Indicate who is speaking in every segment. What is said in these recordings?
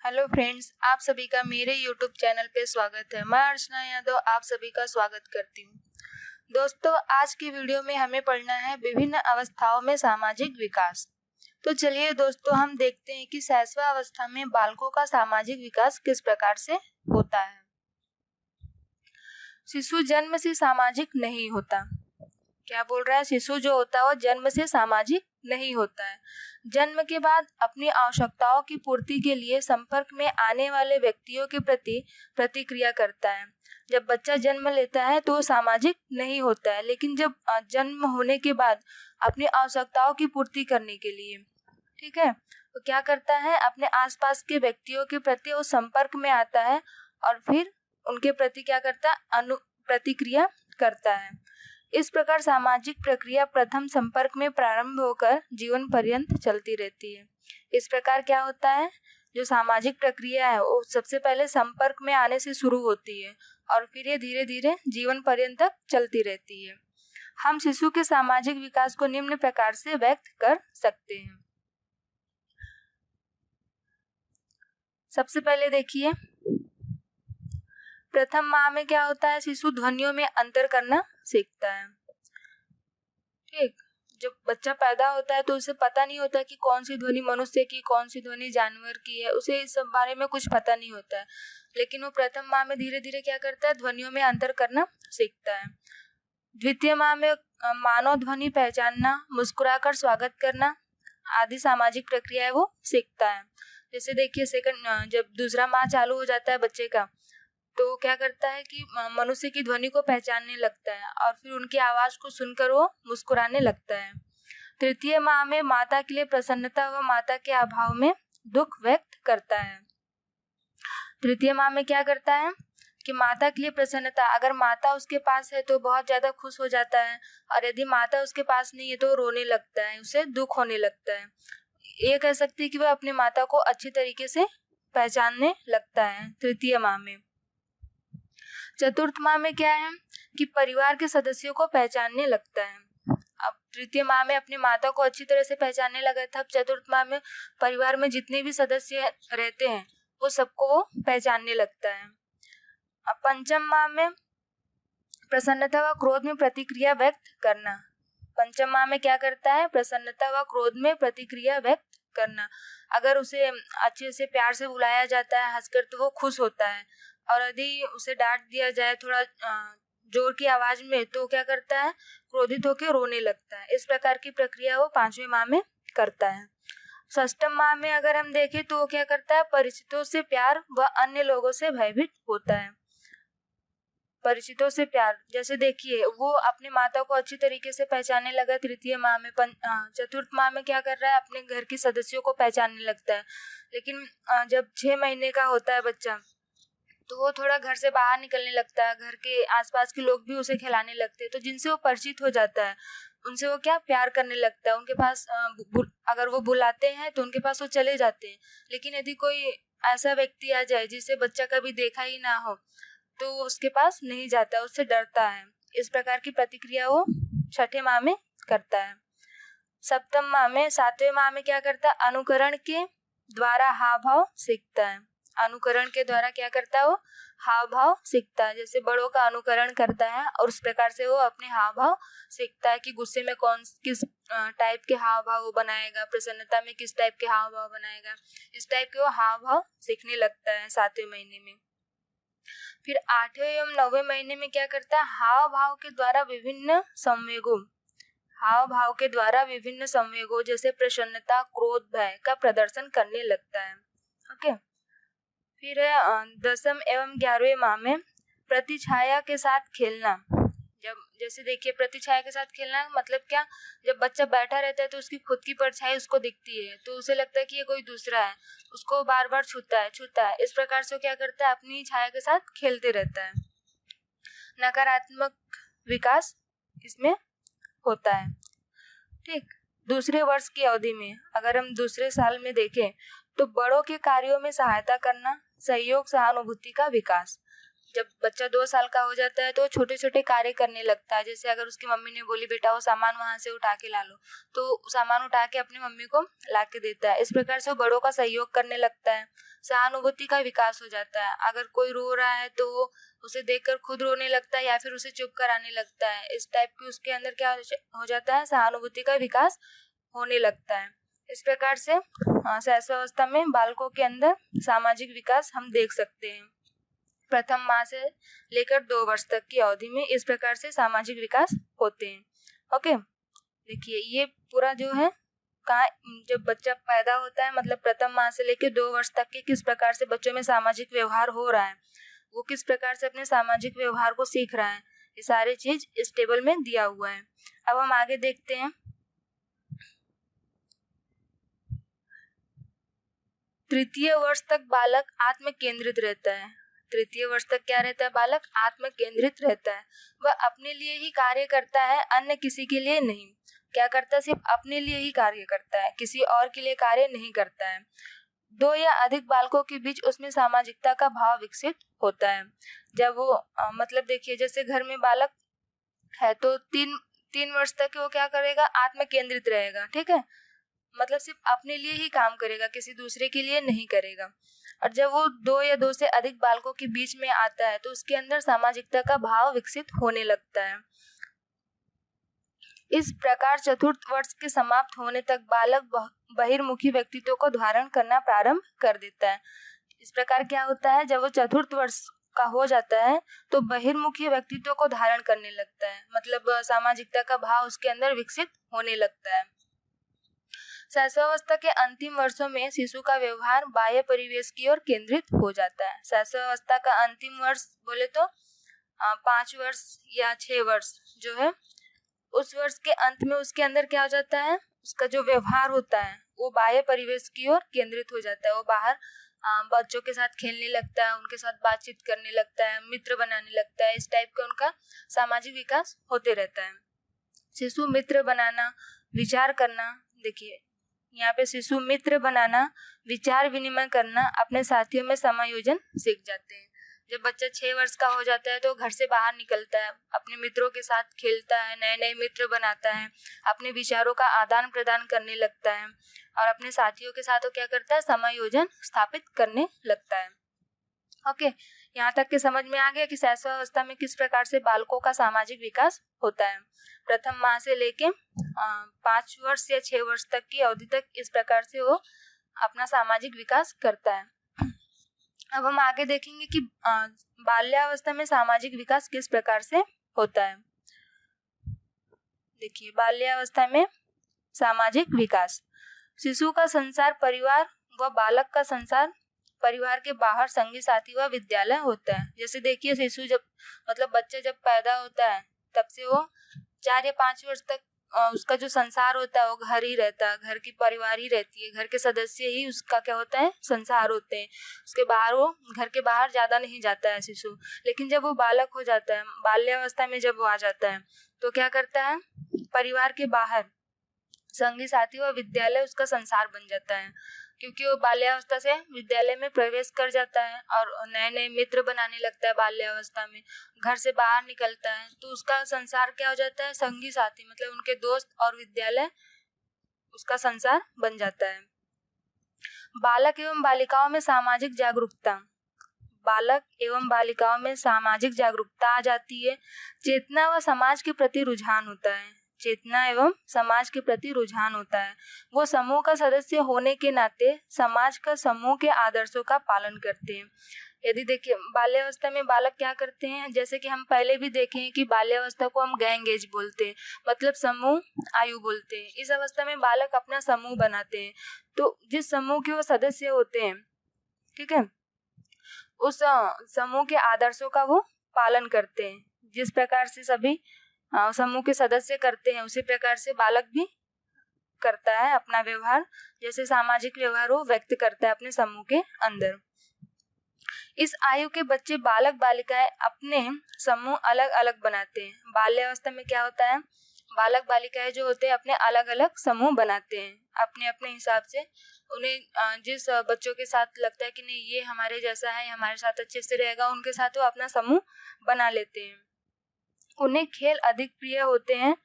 Speaker 1: Hello friends, आप सभी का मेरे यूट्यूब चैनल पे स्वागत है। मैं अर्चना यादव आप सभी का स्वागत करती हूँ। दोस्तों, आज की वीडियो में हमें पढ़ना है विभिन्न अवस्थाओं में सामाजिक विकास। तो चलिए दोस्तों, हम देखते हैं कि शैशव अवस्था में बालकों का सामाजिक विकास किस प्रकार से होता है। शिशु जन्म से सामाजिक नहीं होता। क्या बोल रहा है? शिशु जो होता है वो जन्म से सामाजिक नहीं होता है। जन्म के बाद अपनी आवश्यकताओं की पूर्ति के लिए संपर्क में आने वाले व्यक्तियों के प्रति प्रतिक्रिया करता है। जब बच्चा जन्म लेता है तो वो सामाजिक नहीं होता है, लेकिन जब जन्म होने के बाद अपनी आवश्यकताओं की पूर्ति करने के लिए, ठीक है, तो क्या करता है, अपने आसपास के व्यक्तियों के प्रति वो संपर्क में आता है और फिर उनके प्रति क्या करता है, प्रतिक्रिया करता है। इस प्रकार सामाजिक प्रक्रिया प्रथम संपर्क में प्रारंभ होकर जीवन पर्यंत चलती रहती है। इस प्रकार क्या होता है, जो सामाजिक प्रक्रिया है वो सबसे पहले संपर्क में आने से शुरू होती है और फिर ये धीरे धीरे जीवन पर्यंत तक चलती रहती है। हम शिशु के सामाजिक विकास को निम्न प्रकार से व्यक्त कर सकते हैं। सबसे पहले देखिए, प्रथम माह में क्या होता है, शिशु ध्वनियों में अंतर करना सीखता है। ठीक, जब बच्चा पैदा होता है तो उसे पता नहीं होता कि कौन सी ध्वनि मनुष्य की, कौन सी ध्वनि जानवर की है, उसे इस सब बारे में कुछ पता नहीं होता है। लेकिन वो प्रथम माह में धीरे धीरे क्या करता है, ध्वनियों में अंतर करना सीखता है। द्वितीय माह में मानव ध्वनि पहचानना, मुस्कुराकर स्वागत करना आदि सामाजिक प्रक्रिया है वो सीखता है। जैसे देखिए, जब दूसरा माह चालू हो जाता है बच्चे का, तो क्या करता है कि मनुष्य की ध्वनि को पहचानने लगता है और फिर उनकी आवाज को सुनकर वो मुस्कुराने लगता है। तृतीय माह में माता के लिए प्रसन्नता व माता के अभाव में दुख व्यक्त करता है। तृतीय माह में क्या करता है कि माता के लिए प्रसन्नता, अगर माता उसके पास है तो बहुत ज्यादा खुश हो जाता है, और यदि माता उसके पास नहीं है तो रोने लगता है, उसे दुख होने लगता है। ये कह सकते हैं कि वह अपनी माता को अच्छी तरीके से पहचानने लगता है तृतीय माह में। चतुर्थ माह में क्या है कि परिवार के सदस्यों को पहचानने लगता है। अब तृतीय माह में अपनी माता को अच्छी तरह से पहचानने लगा था, अब चतुर्थ माह में परिवार में जितने भी सदस्य रहते हैं वो सबको वो पहचानने लगता है। अब पंचम माह में प्रसन्नता व क्रोध में प्रतिक्रिया व्यक्त करना। पंचम माह में क्या करता है, प्रसन्नता व क्रोध में प्रतिक्रिया व्यक्त करना। अगर उसे अच्छे से प्यार से बुलाया जाता है हंसकर तो वो खुश होता है, और यदि उसे डांट दिया जाए थोड़ा जोर की आवाज में तो क्या करता है, क्रोधित होकर रोने लगता है। इस प्रकार की प्रक्रिया वो पांचवें माह में करता है। षष्ठम माह में अगर हम देखें तो वो क्या करता है, परिचितों से प्यार व अन्य लोगों से भयभीत होता है। परिचितों से प्यार, जैसे देखिए वो अपनी माता को अच्छी तरीके से पहचानने लगा तृतीय माह में। चतुर्थ माह में क्या कर रहा है, अपने घर के सदस्यों को पहचानने लगता है। लेकिन जब 6 महीने का होता है बच्चा तो वो थोड़ा घर से बाहर निकलने लगता है, घर के आसपास के लोग भी उसे खिलाने लगते हैं, तो जिनसे वो परिचित हो जाता है उनसे वो क्या प्यार करने लगता है। उनके पास अगर वो बुलाते हैं तो उनके पास वो चले जाते हैं। लेकिन यदि कोई ऐसा व्यक्ति आ जाए जिसे बच्चा कभी देखा ही ना हो तो वो उसके पास नहीं जाता, उससे डरता है। इस प्रकार की प्रतिक्रिया वो छठे माह में करता है। सप्तम माह में, सातवें माह में क्या करता है, अनुकरण के द्वारा हाव भाव सीखता है। अनुकरण के द्वारा क्या करता है, वो हाव भाव सीखता है। जैसे बड़ों का अनुकरण करता है और उस प्रकार से वो अपने हाव भाव सीखता है कि गुस्से में किस टाइप के हाव भाव वो बनाएगा, प्रसन्नता में किस टाइप के हाव भाव बनाएगा। इस टाइप के वो हाव भाव सीखने लगता है 7वें महीने में। फिर 8वें एवं 9वें महीने में क्या करता है, हाव भाव के द्वारा विभिन्न संवेगों जैसे प्रसन्नता, क्रोध, भय का प्रदर्शन करने लगता है। ओके। फिर है 10वें एवं 11वें माह में प्रतिछाया के साथ खेलना। जैसे देखिए, प्रतिछाया के साथ खेलना मतलब क्या, जब बच्चा बैठा रहता है तो उसकी खुद की परछाई उसको दिखती है तो उसे लगता है कि ये कोई दूसरा है, उसको बार बार छूता है। इस प्रकार से क्या करता है, अपनी छाया के साथ खेलते रहता है। नकारात्मक विकास इसमें होता है। ठीक, दूसरे वर्ष की अवधि में अगर हम दूसरे साल में देखें तो बड़ों के कार्यों में सहायता करना, सहयोग, सहानुभूति का विकास। जब बच्चा 2 साल का हो जाता है तो छोटे छोटे कार्य करने लगता है। जैसे अगर उसकी मम्मी ने बोली बेटा वो सामान वहां से उठा के ला लो, तो सामान उठा के अपनी मम्मी को ला के देता है। इस प्रकार से वो बड़ों का सहयोग करने लगता है। सहानुभूति का विकास हो जाता है। अगर कोई रो रहा है तो वो उसे देखकर खुद रोने लगता है या फिर उसे चुप कराने लगता है। इस टाइप की उसके अंदर क्या हो जाता है, सहानुभूति का विकास होने लगता है। इस प्रकार से शैशवावस्था में बालकों के अंदर सामाजिक विकास हम देख सकते हैं। प्रथम माह से लेकर 2 वर्ष तक की अवधि में इस प्रकार से सामाजिक विकास होते हैं। ओके, देखिए ये पूरा जो है कहाँ जब बच्चा पैदा होता है, मतलब प्रथम माह से लेकर 2 वर्ष तक के किस प्रकार से बच्चों में सामाजिक व्यवहार हो रहा है, वो किस प्रकार से अपने सामाजिक व्यवहार को सीख रहा है, ये सारी चीज इस टेबल में दिया हुआ है। अब हम आगे देखते हैं। तृतीय वर्ष तक बालक आत्म केंद्रित रहता है। तृतीय वर्ष तक क्या रहता है, बालक आत्म केंद्रित रहता है। वह अपने लिए ही कार्य करता है, अन्य किसी के लिए नहीं। क्या करता है, सिर्फ अपने लिए ही कार्य करता है, किसी और के लिए कार्य नहीं करता है। 2 या अधिक बालकों के बीच उसमें सामाजिकता का भाव विकसित होता है। जब वो मतलब देखिए जैसे घर में बालक है तो 3 वर्ष तक वो क्या करेगा, आत्म केंद्रित रहेगा। ठीक है, मतलब सिर्फ अपने लिए ही काम करेगा, किसी दूसरे के लिए नहीं करेगा। और जब वो 2 या 2 से अधिक बालकों के बीच में आता है तो उसके अंदर सामाजिकता का भाव विकसित होने लगता है। इस प्रकार चतुर्थ वर्ष के समाप्त होने तक बालक बहिर्मुखी व्यक्तित्व को धारण करना प्रारंभ कर देता है। इस प्रकार क्या होता है, जब वो चतुर्थ वर्ष का हो जाता है तो बहिर्मुखी व्यक्तित्व को धारण करने लगता है, मतलब सामाजिकता का भाव उसके अंदर विकसित होने लगता है। शैशवावस्था के अंतिम वर्षों में शिशु का व्यवहार बाह्य परिवेश की ओर केंद्रित हो जाता है। शैशवावस्था का अंतिम वर्ष बोले तो 5 वर्ष या 6 वर्ष जो है, उस वर्ष के अंत में उसके अंदर क्या हो जाता है, उसका जो व्यवहार होता है वो बाह्य परिवेश की ओर केंद्रित हो जाता है। वो बाहर बच्चों के साथ खेलने लगता है, उनके साथ बातचीत करने लगता है, मित्र बनाने लगता है। इस टाइप का उनका सामाजिक विकास होते रहता है। शिशु मित्र बनाना, विचार करना, देखिए यहाँ पे शिशु मित्र बनाना, विचार विनिमय करना, अपने साथियों में समायोजन सीख जाते हैं। जब बच्चा 6 वर्ष का हो जाता है तो घर से बाहर निकलता है, अपने मित्रों के साथ खेलता है, नए नए मित्र बनाता है, अपने विचारों का आदान प्रदान करने लगता है और अपने साथियों के साथ वो क्या करता है, समायोजन स्थापित करने लगता है। ओके, यहाँ तक के समझ में आ गया कि शैशवावस्था में किस प्रकार से बालकों का सामाजिक विकास होता है। प्रथम माह से लेके 5 वर्ष या 6 वर्ष तक की अवधि तक इस प्रकार से वो अपना सामाजिक विकास करता है। अब हम आगे देखेंगे कि बाल्यावस्था में सामाजिक विकास किस प्रकार से होता है। देखिए बाल्यावस्था में सामाजिक विकास, शिशु का संसार परिवार व बालक का संसार परिवार के बाहर संगी साथी व विद्यालय होता है। जैसे देखिए शिशु जब मतलब बच्चा जब पैदा होता है तब से वो 4 या 5 वर्ष तक उसका जो संसार होता है वो घर ही रहता है, घर की परिवार ही रहती है, घर के सदस्य ही उसका क्या होता है, संसार होते हैं। उसके बाहर वो घर के बाहर ज्यादा नहीं जाता है शिशु। लेकिन जब वो बालक हो जाता है, बाल्यावस्था में जब वो आ जाता है तो क्या करता है, परिवार के बाहर संगी साथी व विद्यालय उसका संसार बन जाता है, क्योंकि वो बाल्यावस्था से विद्यालय में प्रवेश कर जाता है और नए नए मित्र बनाने लगता है। बाल्यावस्था में घर से बाहर निकलता है तो उसका संसार क्या हो जाता है, संगी साथी मतलब उनके दोस्त और विद्यालय उसका संसार बन जाता है। बालक एवं बालिकाओं में सामाजिक जागरूकता, बालक एवं बालिकाओं में सामाजिक जागरूकता आ जाती है। चेतना व समाज के प्रति रुझान होता है, चेतना एवं समाज के प्रति रुझान होता है। वो समूह का सदस्य होने के नाते समाज का समूह के आदर्शों का पालन करते हैं। यदि देखिए बाल्यावस्था में बालक क्या करते हैं, जैसे कि हम पहले भी देखे हैं कि बाल्यावस्था को हम गैंग एज बोलते हैं, मतलब समूह आयु बोलते हैं। इस अवस्था में बालक अपना समूह बनाते हैं, तो जिस समूह के वो सदस्य होते हैं, ठीक है, उस समूह के आदर्शों का वो पालन करते हैं। जिस प्रकार से सभी समूह के सदस्य करते हैं उसी प्रकार से बालक भी करता है अपना व्यवहार, जैसे सामाजिक व्यवहार वो व्यक्त करता है अपने समूह के अंदर। इस आयु के बच्चे बालक बालिकाएं अपने समूह अलग अलग बनाते हैं। बाल्यावस्था में क्या होता है, बालक बालिकाएं जो होते हैं अपने अलग अलग समूह बनाते हैं, अपने अपने हिसाब से उन्हें जिस बच्चों के साथ लगता है कि नहीं ये हमारे जैसा है, हमारे साथ अच्छे से रहेगा, उनके साथ वो अपना समूह बना लेते हैं। उन्हें खेल अधिक प्रिय होते हैं,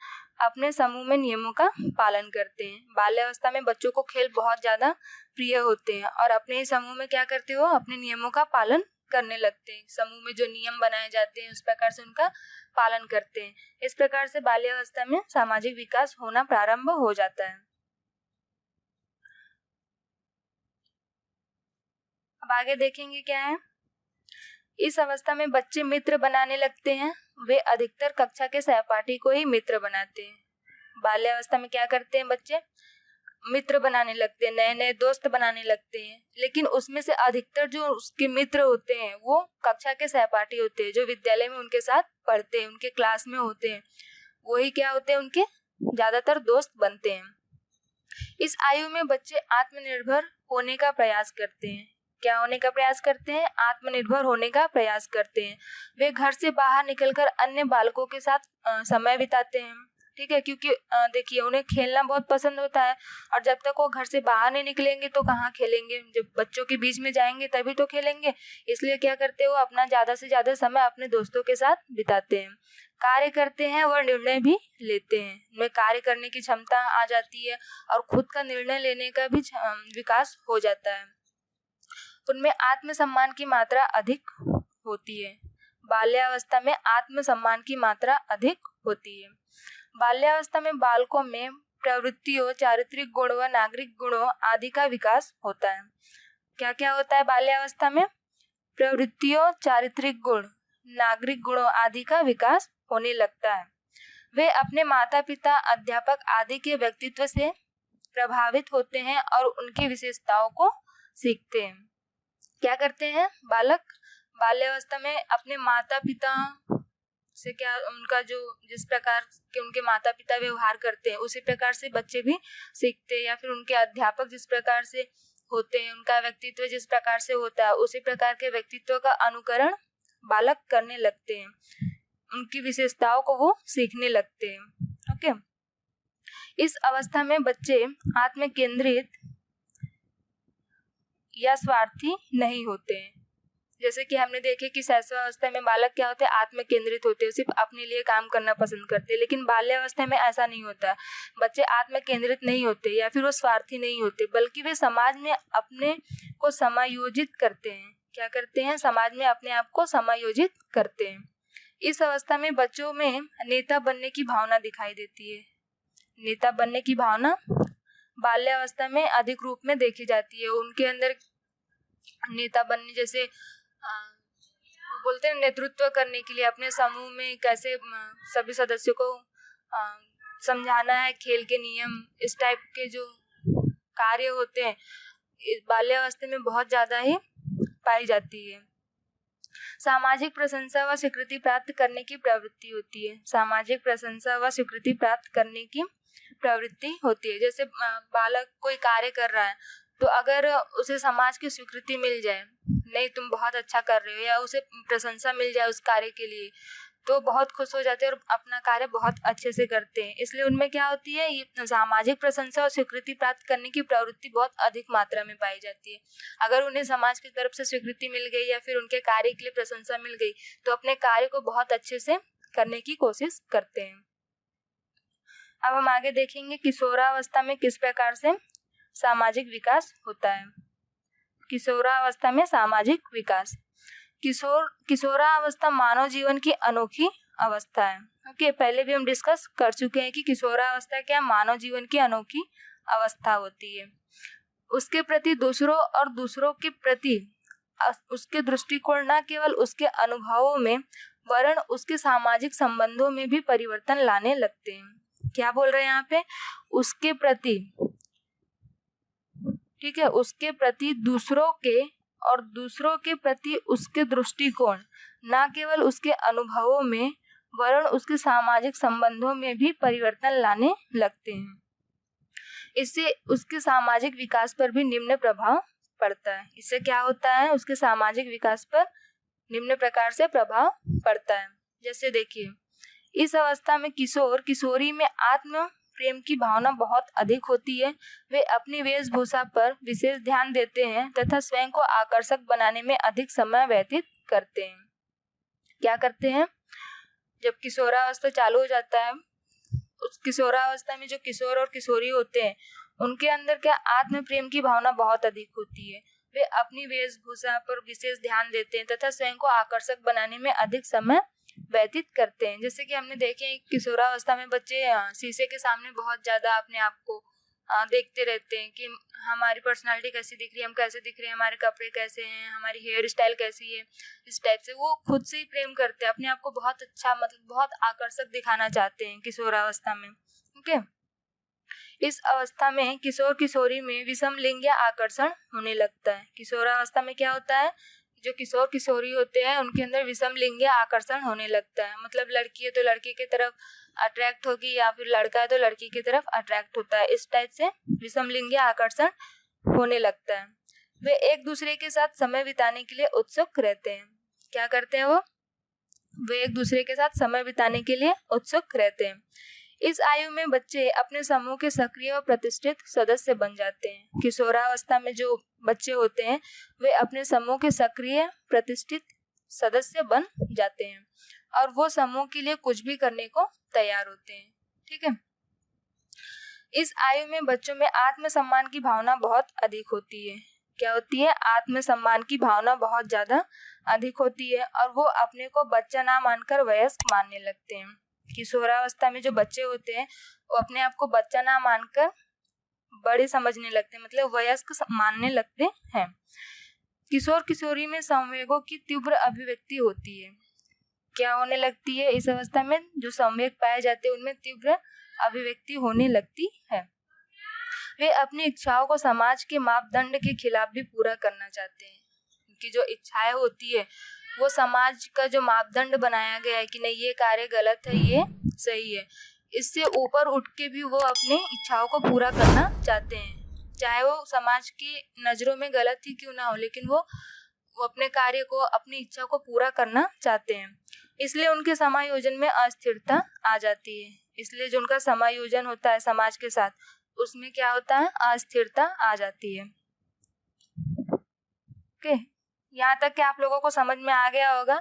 Speaker 1: अपने समूह में नियमों का पालन करते हैं। बाल्यावस्था में बच्चों को खेल बहुत ज्यादा प्रिय होते हैं और अपने ही समूह में क्या करते हो, अपने नियमों का पालन करने लगते हैं। समूह में जो नियम बनाए जाते हैं उस प्रकार से उनका पालन करते हैं। इस प्रकार से बाल्यावस्था में सामाजिक विकास होना प्रारंभ हो जाता है। अब आगे देखेंगे क्या है। इस अवस्था में बच्चे मित्र बनाने लगते हैं। वे अधिकतर कक्षा के सहपाठी को ही मित्र बनाते हैं। बाल्यावस्था में क्या करते हैं बच्चे, मित्र बनाने लगते हैं, नए नए दोस्त बनाने लगते हैं। लेकिन उसमें से अधिकतर जो उसके मित्र होते हैं वो कक्षा के सहपाठी होते हैं, जो विद्यालय में उनके साथ पढ़ते हैं, उनके क्लास में होते हैं, वही क्या होते हैं, उनके ज्यादातर दोस्त बनते हैं। इस आयु में बच्चे आत्मनिर्भर होने का प्रयास करते हैं। क्या होने का प्रयास करते हैं, आत्मनिर्भर होने का प्रयास करते हैं। वे घर से बाहर निकलकर अन्य बालकों के साथ समय बिताते हैं। ठीक है, क्योंकि देखिए उन्हें खेलना बहुत पसंद होता है और जब तक वो घर से बाहर नहीं निकलेंगे तो कहाँ खेलेंगे, जब बच्चों के बीच में जाएंगे तभी तो खेलेंगे। इसलिए क्या करते हैं, वो अपना ज्यादा से ज्यादा समय अपने दोस्तों के साथ बिताते हैं, कार्य करते हैं और निर्णय भी लेते हैं। उनमें कार्य करने की क्षमता आ जाती है और खुद का निर्णय लेने का भी विकास हो जाता है। उनमें आत्मसम्मान की मात्रा अधिक होती है। बाल्यावस्था में आत्मसम्मान की मात्रा अधिक होती है। बाल्यावस्था में बालकों में प्रवृत्तियों, चारित्रिक गुण व नागरिक गुणों आदि का विकास होता है। क्या क्या होता है बाल्यावस्था में, प्रवृत्तियों, चारित्रिक गुण, नागरिक गुणों आदि का विकास होने लगता है। वे अपने माता पिता, अध्यापक आदि के व्यक्तित्व से प्रभावित होते हैं और उनकी विशेषताओं को सीखते हैं। क्या करते हैं बालक बाल्यावस्था में, अपने माता पिता से क्या उनका जो जिस प्रकार के उनके माता पिता व्यवहार करते हैं उसी प्रकार से बच्चे भी सीखते हैं, या फिर उनके अध्यापक जिस प्रकार से होते हैं, उनका व्यक्तित्व जिस प्रकार से होता है उसी प्रकार के व्यक्तित्व का अनुकरण बालक करने लगते हैं, उनकी विशेषताओं को वो सीखने लगते हैं। ओके, इस अवस्था में बच्चे आत्म केंद्रित या स्वार्थी नहीं होते हैं। जैसे कि हमने देखे कि शैशवावस्था में बालक क्या होते हैं, आत्म केंद्रित होते हैं, सिर्फ अपने लिए काम करना पसंद करते हैं। लेकिन बाल्यावस्था में ऐसा नहीं होता, बच्चे आत्म केंद्रित नहीं होते या फिर वो स्वार्थी नहीं होते, बल्कि वे समाज में अपने को समायोजित करते हैं। क्या करते हैं, समाज में अपने आप को समायोजित करते हैं। इस अवस्था में बच्चों में नेता बनने की भावना दिखाई देती है। नेता बनने की भावना बाल्यावस्था में अधिक रूप में देखी जाती है। उनके अंदर नेता बनने, जैसे बोलते हैं नेतृत्व करने के लिए अपने समूह में कैसे सभी सदस्यों को समझाना है, खेल के नियम, इस टाइप के जो कार्य होते हैं बाल्यावस्था में बहुत ज्यादा ही पाई जाती है। सामाजिक प्रशंसा व स्वीकृति प्राप्त करने की प्रवृत्ति होती है। सामाजिक प्रशंसा व स्वीकृति प्राप्त करने की प्रवृत्ति होती है। जैसे बालक कोई कार्य कर रहा है तो अगर उसे समाज की स्वीकृति मिल जाए, नहीं तुम बहुत अच्छा कर रहे हो, या उसे प्रशंसा मिल जाए उस कार्य के लिए, तो बहुत खुश हो जाते हैं और अपना कार्य बहुत अच्छे से करते हैं। इसलिए उनमें क्या होती है, ये सामाजिक प्रशंसा और स्वीकृति प्राप्त करने की प्रवृत्ति बहुत अधिक मात्रा में पाई जाती है। अगर उन्हें समाज की तरफ से स्वीकृति मिल गई या फिर उनके कार्य के लिए प्रशंसा मिल गई तो अपने कार्य को बहुत अच्छे से करने की कोशिश करते हैं। अब हम आगे देखेंगे किशोरावस्था में किस प्रकार से सामाजिक विकास होता है। किशोरावस्था में सामाजिक विकास। किशोरावस्था मानव जीवन की अनोखी अवस्था है। ओके, पहले भी हम डिस्कस कर चुके हैं कि किशोरावस्था क्या मानव जीवन की अनोखी अवस्था होती है। उसके प्रति दूसरों और दूसरों के प्रति उसके दृष्टिकोण न केवल उसके अनुभवों में वरन उसके सामाजिक संबंधों में भी परिवर्तन लाने लगते हैं। क्या बोल रहे हैं यहाँ पे, उसके प्रति, ठीक है, उसके प्रति दूसरों के और दूसरों के प्रति उसके दृष्टिकोण न केवल उसके अनुभवों में वरन उसके सामाजिक संबंधों में भी परिवर्तन लाने लगते हैं। इससे उसके सामाजिक विकास पर भी निम्न प्रभाव पड़ता है। इससे क्या होता है, उसके सामाजिक विकास पर निम्न प्रकार से प्रभाव पड़ता है। जैसे देखिए, इस अवस्था में किशोर किशोरी में आत्म प्रेम की भावना बहुत अधिक होती है। वे अपनी वेशभूषा पर विशेष ध्यान देते हैं तथा स्वयं को आकर्षक बनाने में अधिक समय व्यतीत करते हैं। क्या करते हैं? जब किशोरावस्था चालू हो जाता है, उस किशोरावस्था में जो किशोर और किशोरी होते हैं उनके अंदर क्या आत्म प्रेम की भावना बहुत अधिक होती है। वे अपनी वेशभूषा पर विशेष ध्यान देते हैं तथा स्वयं को आकर्षक बनाने में अधिक समय व्यतीत करते हैं। जैसे कि हमने देखे किशोरावस्था में बच्चे शीशे के सामने बहुत ज्यादा अपने आप को देखते रहते हैं कि हमारी पर्सनालिटी कैसी दिख रही है, हम कैसे दिख रहे हैं, हमारे कपड़े कैसे हैं, हमारी हेयर स्टाइल कैसी है, इस टाइप से वो खुद से ही प्रेम करते हैं, अपने आप को बहुत अच्छा मतलब बहुत आकर्षक दिखाना चाहते हैं किशोरावस्था में। ओके, इस अवस्था में किशोर किशोरी में विषम लिंगीय आकर्षण होने लगता है। किशोरावस्था में क्या होता है? जो किशोर किशोरी होते हैं उनके अंदर विषम लिंगीय आकर्षण होने लगता है। मतलब लड़की है तो लड़के की तरफ अट्रैक्ट होगी या फिर लड़का है तो लड़की की तरफ अट्रैक्ट होता है। इस टाइप से विषम लिंगीय आकर्षण होने लगता है। वे एक दूसरे के साथ समय बिताने के लिए उत्सुक रहते हैं। क्या करते हैं वो? वे एक दूसरे के साथ समय बिताने के लिए उत्सुक रहते हैं। इस आयु में बच्चे अपने समूह के सक्रिय और प्रतिष्ठित सदस्य बन जाते हैं। किशोरावस्था में जो बच्चे होते हैं वे अपने समूह के सक्रिय प्रतिष्ठित सदस्य बन जाते हैं और वो समूह के लिए कुछ भी करने को तैयार होते हैं। ठीक है। इस आयु में बच्चों में आत्मसम्मान की भावना बहुत अधिक होती है। क्या होती है? आत्मसम्मान की भावना बहुत ज्यादा अधिक होती है और वो अपने को बच्चा ना मानकर वयस्क मानने लगते हैं। किशोरावस्था में जो बच्चे होते हैं वो अपने आप को बच्चा ना मानकर बड़े समझने लगते हैं, मतलब वयस्क मानने लगते हैं। किशोर किशोरी में संवेगों की तीव्र अभिव्यक्ति होती है। क्या होने लगती है? इस अवस्था में जो संवेग पाए जाते हैं उनमें तीव्र अभिव्यक्ति होने लगती है। वे अपनी इच्छाओं को समाज के मापदंड के खिलाफ भी पूरा करना चाहते हैं। उनकी जो इच्छाएं होती है वो समाज का जो मापदंड बनाया गया है कि नहीं ये कार्य गलत है, ये सही है, इससे ऊपर उठ के भी वो अपनी इच्छाओं को पूरा करना चाहते हैं, चाहे वो समाज की नजरों में गलत ही क्यों ना हो, लेकिन वो अपने कार्य को, अपनी इच्छा को पूरा करना चाहते हैं। इसलिए उनके समायोजन में अस्थिरता आ जाती है। इसलिए जो उनका समायोजन होता है समाज के साथ उसमें क्या होता है? अस्थिरता आ जाती है। ओके, यहाँ तक कि आप लोगों को समझ में आ गया होगा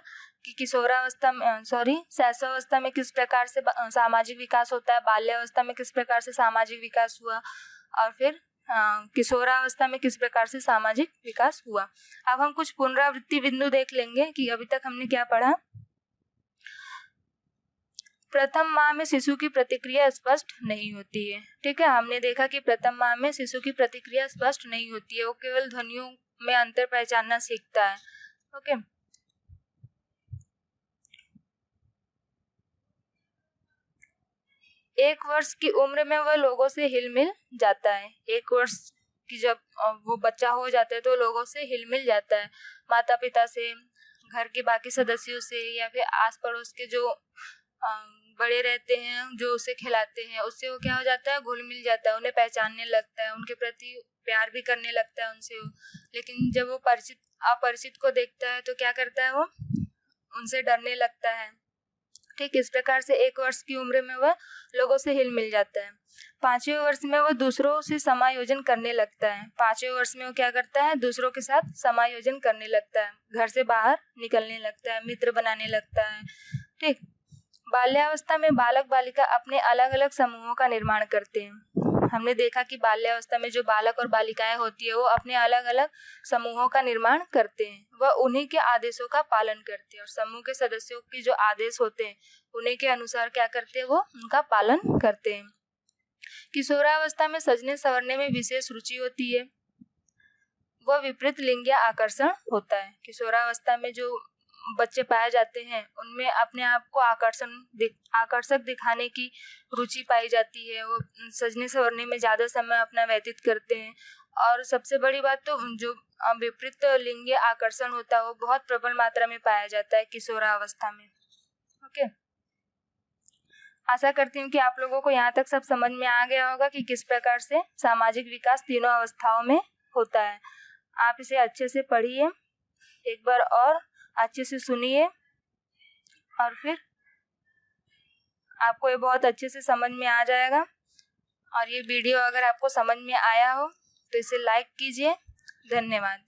Speaker 1: कि किशोरावस्था में शैशवावस्था में किस प्रकार से सामाजिक विकास होता है, बाल्यावस्था में किस प्रकार से सामाजिक विकास हुआ और फिर किशोरावस्था में किस प्रकार से सामाजिक विकास हुआ। अब हम कुछ पुनरावृत्ति बिंदु देख लेंगे कि अभी तक हमने क्या पढ़ा। प्रथम माह में शिशु की प्रतिक्रिया स्पष्ट नहीं होती है। ठीक है, हमने देखा कि प्रथम माह में शिशु की प्रतिक्रिया स्पष्ट नहीं होती है, वो केवल ध्वनियों में अंतर पहचानना सीखता है। ओके, एक वर्ष की उम्र में वह लोगों से हिल मिल जाता है। एक वर्ष की जब वो बच्चा हो जाता है तो लोगों से हिल मिल जाता है, माता पिता से, घर के बाकी सदस्यों से या फिर आस पड़ोस के जो बड़े रहते हैं जो उसे खिलाते हैं, उससे वो क्या हो जाता है? घुल मिल जाता है, उन्हें पहचानने लगता है, उनके प्रति प्यार भी करने लगता है उनसे। लेकिन जब वो अपरिचित को देखता है तो क्या करता है? वो उनसे डरने लगता है। ठीक, इस प्रकार से एक वर्ष की उम्र में वह लोगों से हिल मिल जाता है। 5वें वर्ष में वह दूसरों से समायोजन करने लगता है। 5वें वर्ष में वो क्या करता है? दूसरों के साथ समायोजन करने लगता है, घर से बाहर निकलने लगता है, मित्र बनाने लगता है। ठीक, बाल्यावस्था में बालक बालिका अपने अलग अलग समूहों का निर्माण करते हैं। हमने देखा कि बाल्यावस्था में जो बालक और बालिकाएं होती है वो अपने अलग अलग समूहों का निर्माण करते हैं, वह उन्हीं के आदेशों का पालन करते हैं और समूह के सदस्यों के जो आदेश होते हैं उन्हीं के अनुसार क्या करते हैं? वो उनका पालन करते हैं। किशोरावस्था में सजने संवरने में विशेष रुचि होती है, वह विपरीत लिंगीय आकर्षण होता है। किशोरावस्था में जो बच्चे पाए जाते हैं उनमें अपने आप को आकर्षक दिखाने की रुचि पाई जाती है, वो सजने संवरने में ज्यादा समय अपना व्यतीत करते हैं। और सबसे बड़ी बात तो जो विपरीत लिंगीय आकर्षण होता है वो बहुत प्रबल मात्रा में पाया जाता है किशोरावस्था में। ओके, आशा करती हूँ कि आप लोगों को यहाँ तक सब समझ में आ गया होगा कि किस प्रकार से सामाजिक विकास तीनों अवस्थाओं में होता है। आप इसे अच्छे से पढ़िए, एक बार और अच्छे से सुनिए और फिर आपको ये बहुत अच्छे से समझ में आ जाएगा। और ये वीडियो अगर आपको समझ में आया हो तो इसे लाइक कीजिए। धन्यवाद।